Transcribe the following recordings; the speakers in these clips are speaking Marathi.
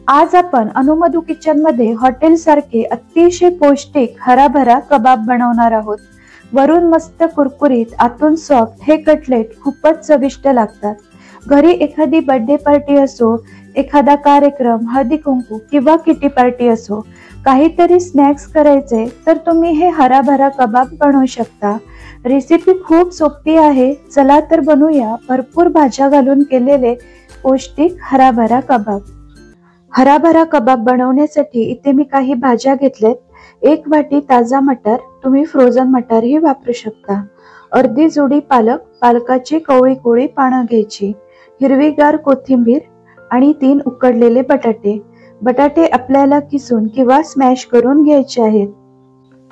आज आपण अनुमधू किचन मध्ये हॉटेल सारखे अतिशय पौष्टिक हराभरा कबाब बनवणार आहोत। वरून मस्त कुरकुरीत, आतून सॉफ्ट हे कटलेट खूपच चविष्ट लागतात। घरी एखादी बर्थडे पार्टी असो, एखादा कार्यक्रम, हळदी कुंकू किंवा किटी पार्टी असो, काहीतरी स्नॅक्स करायचे तर तुम्ही हे हराभरा कबाब बनवू शकता। रेसिपी खूप सोपी आहे, चला तर बनवूया भरपूर भाज्या घालून केलेले पौष्टिक हराभरा कबाब। हराभरा कबाब बनवण्यासाठी इथे मी काही भाज्या घेतल्यात। 1 वाटी ताजा मटार, तुम्ही फ्रोझन मटार ही वापरू शकता। अर्धी जुडी पालक, पालकाची कवळी कवळी पानं घ्यायची। हिरवीगार कोथिंबीर आणि 3 उकडलेले बटाटे। बटाटे आपल्याला किसून किंवा स्मॅश करून घ्यायचे आहेत।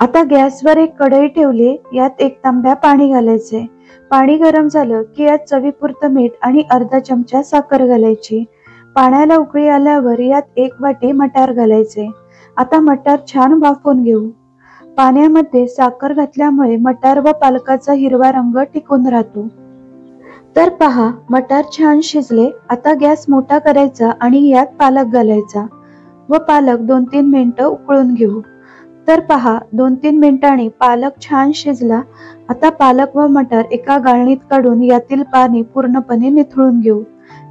आता गॅसवर एक कढई ठेवली, यात 1 तांब्या पाणी घालायचे। पाणी गरम झालं की यात चवीपुरतं मीठ आणि अर्धा चमचा साखर घालायची। पाण्याला उकळी आल्यावर यात 1 वाटी मटार घालायचे। आता मटार छान वाफवून घेऊ। पाण्यामध्ये साखर घातल्यामुळे मटार व पालकाचा हिरवा रंग टिकून राहतो। तर पहा, मटार छान शिजले। आता गॅस मोठा करायचा आणि यात पालक घालायचा व पालक 2-3 मिनिटं उकळून घेऊ। तर पहा, 2-3 मिनिटांनी पालक छान शिजला। आता पालक व मटार एका गाळणीत काढून यातील पाणी पूर्णपणे निथळून घेऊ।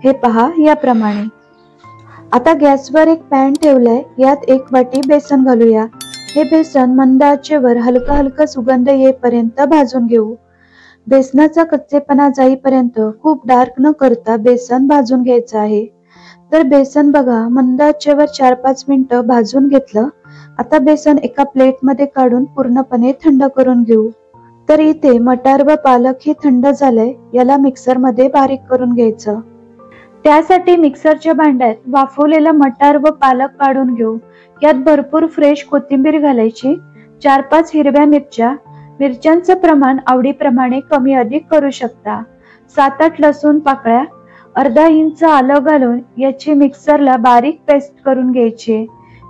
हे पहा याप्रमाणे। आता गॅसवर एक पॅन ठेवलाय, यात 1 वाटी बेसन घालूया। हे बेसन मंद आचेवर हलका सुगंध येईपर्यंत भाजून घेऊ। बेसनाचा कच्चेपणा जाईपर्यंत खूप डार्क न करता बेसन भाजून घ्यायचं आहे। तर बेसन बघा, मंद आचेवर 4-5 मिनिटं भाजून घेतलं। आता बेसन एका प्लेट मध्ये काढून पूर्णपणे थंड करून घेऊ। तर इथे मटार व पालक ही थंड झालंय, याला मिक्सर मध्ये बारीक करून घ्यायचं। त्यासाठी मिक्सरच्या भांड्यात वाफवलेला मटार व पालक काढून घेऊ। यात भरपूर फ्रेश कोथिंबीर घालायची। 4-5 हिरव्या मिरच्या, मिरच्यांचं प्रमाण आवडीप्रमाणे कमी अधिक करू शकता। 7-8 लसूण पाकळ्या, अर्धा इंच आलं घालून याची मिक्सरला बारीक पेस्ट करून घ्यायची।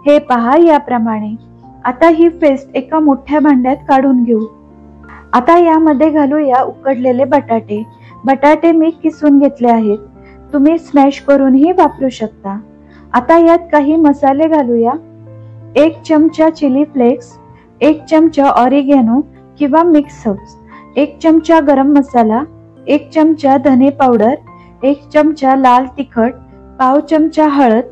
हे पहा याप्रमाणे। आता ही पेस्ट एका मोठ्या भांड्यात काढून घेऊ। आता यामध्ये घालूया उकडलेले बटाटे। बटाटे मी किसून घेतले आहेत, तुम्ही स्मॅश करूनही वापरू शकता। आता यात काही मसाले घालूया। 1 चमचा चिली फ्लेक्स, 1 चमचा ऑरिगॅनो किंवा मिक्स हर्ब्स, 1 चमचा गरम मसाला, 1 चमचा धने पावडर, 1 चमचा लाल तिखट, पाव चमचा हळद,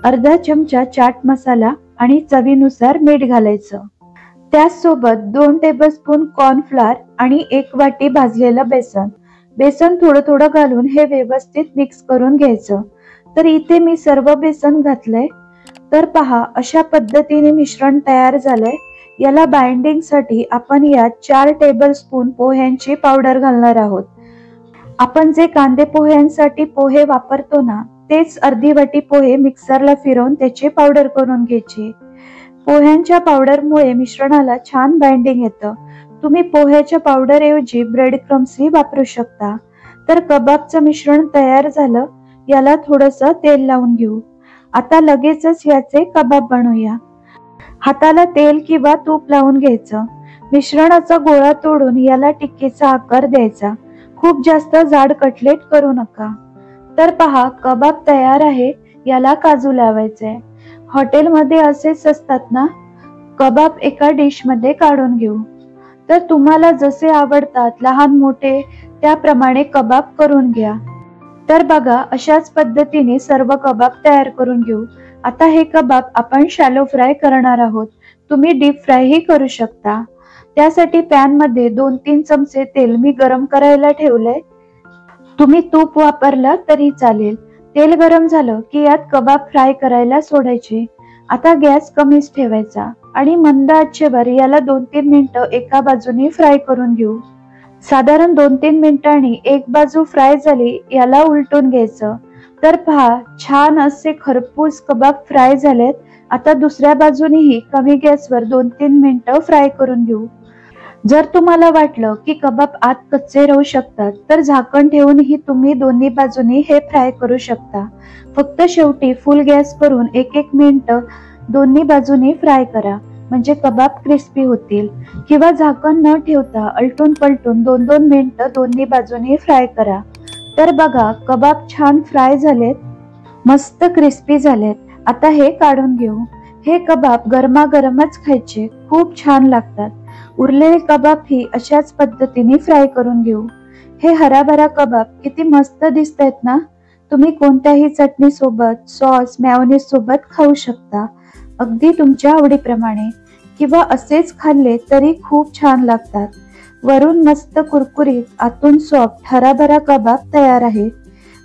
अर्धा चमचा चाट मसाला आणि चवीनुसार मीठ घालायचं। त्याचसोबत 2 टेबलस्पून कॉर्नफ्लोअर आणि 1 वाटी भाजलेलं बेसन। बेसन थोडं घालून हे व्यवस्थित मिक्स करून घ्यायचं। तर इथे मी सर्व बेसन घातलंय। तर पहा, अशा पद्धतीने मिश्रण तयार झालंय। याला बाइंडिंग साठी आपण यात 4 टेबलस्पून पोह्यांची पावडर घालणार आहोत। आपण जे कांदे पोह्यांसाठी पोहे वापरतो ना, तेच अर्धी वाटी पोहे मिक्सरला फिरवून त्याची पावडर करून घ्यायची। पोह्यांच्या पावडरमुळे मिश्रणाला छान बाइंडिंग येतं। तुम्ही पोह्याच्या पावडर ऐवजी ब्रेड क्रम्स ही वापरू शकता। तर कबाबचं मिश्रण तयार झालं, याला थोडंसं तेल लावून घेऊ। आता लगेचच याचे कबाब बनवूया। हाताला तेल किंवा तूप लावून घ्यायचं। मिश्रणाचा गोळा तोडून याला टिक्कीचा आकार द्यायचा। खूप जास्त जाड कटलेट करू नका। तर पहा, कबाब तयार आहे। याला काजू लावायचे। हॉटेलमध्ये असेच असतात ना। कबाब एका डिश मध्ये काढून घेऊ। तर तुम्हाला जसे आवडतात लहान मोठे त्याप्रमाणे कबाब करून घ्या। तर बघा, अशाच पद्धतीने सर्व कबाब तयार करून घेऊ। आता हे कबाब आपण शॅलो फ्राय करणार आहोत। तुम्ही डीप फ्राय ही करू शकता। त्यासाठी पॅन मध्ये 2-3 चमचे तेल मी गरम करायला ठेवलंय। तुम्ही तूप वापरलं तरी चालेल। तेल गरम झालं की यात कबाब फ्राय करायला सोडायचे। आता गॅस कमीच ठेवायचा आणि मंद आचेवर याला 2-3 मिनिटं एका बाजूने फ्राय करून घेऊ। साधारण 2-3 मिनिटांनी एक बाजू फ्राय झाली, याला उलटून घ्यायचं। तर पहा, छान असे खरपूस कबाब फ्राय झालेत। आता दुसऱ्या बाजूनेही कमी गॅसवर 2-3 मिनिटं फ्राय करून घेऊ। जर तुम्हाला वाटलं की कबाब आत कच्चे राहू शकतात, तर झाकण ठेवूनही तुम्ही दोन्ही बाजूनी हे फ्राय करू शकता। फक्त शेवटी फुल गॅस करून 1-1 मिनिटं दोन्ही बाजूनी फ्राय करा, म्हणजे कबाब क्रिस्पी होतील। किंवा झाकण न ठेवता अलटून पलटून 2-2 मिनिटं दोन्ही बाजूनी फ्राय करा। तर बघा, कबाब छान फ्राय झालेत, मस्त क्रिस्पी झालेत। आता हे काढून घेऊ. हे कबाब गरमागरमच खायचे, खूप छान लागतात. उरलेले कबाब ही अशाच पद्धतीने फ्राय करून घेऊ. हे हराभरा कबाब किती मस्त दिसतायत ना. तुम्ही कोणत्याही चटणी सोबत, सॉस, मेयोनीज सोबत खाऊ शकता, अगदी तुमच्या आवडीप्रमाणे, किंवा असेच खाल्ले तरी खूप छान लागतात. वरून मस्त कुरकुरीत, आतून सॉफ्ट हराभरा कबाब तयार आहे.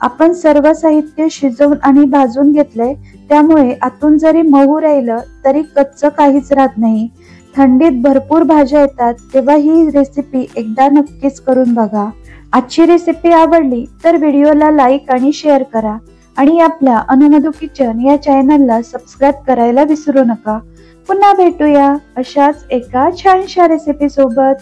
आपण सर्व साहित्य शिजवून आणि भाजून घेतलंय, त्यामुळे आतून जरी मऊ राहिलं तरी कच्चं काहीच राहत नाही. थंडीत भरपूर भाज्या येतात, तेव्हा ही रेसिपी एकदा नक्कीच करून बघा. आजची रेसिपी आवडली तर व्हिडिओला लाईक आणि शेअर करा आणि आपल्या अनुमधू किचन या चॅनलला सबस्क्राईब करायला विसरू नका. पुन्हा भेटूया अशाच एका छानशा रेसिपी सोबत.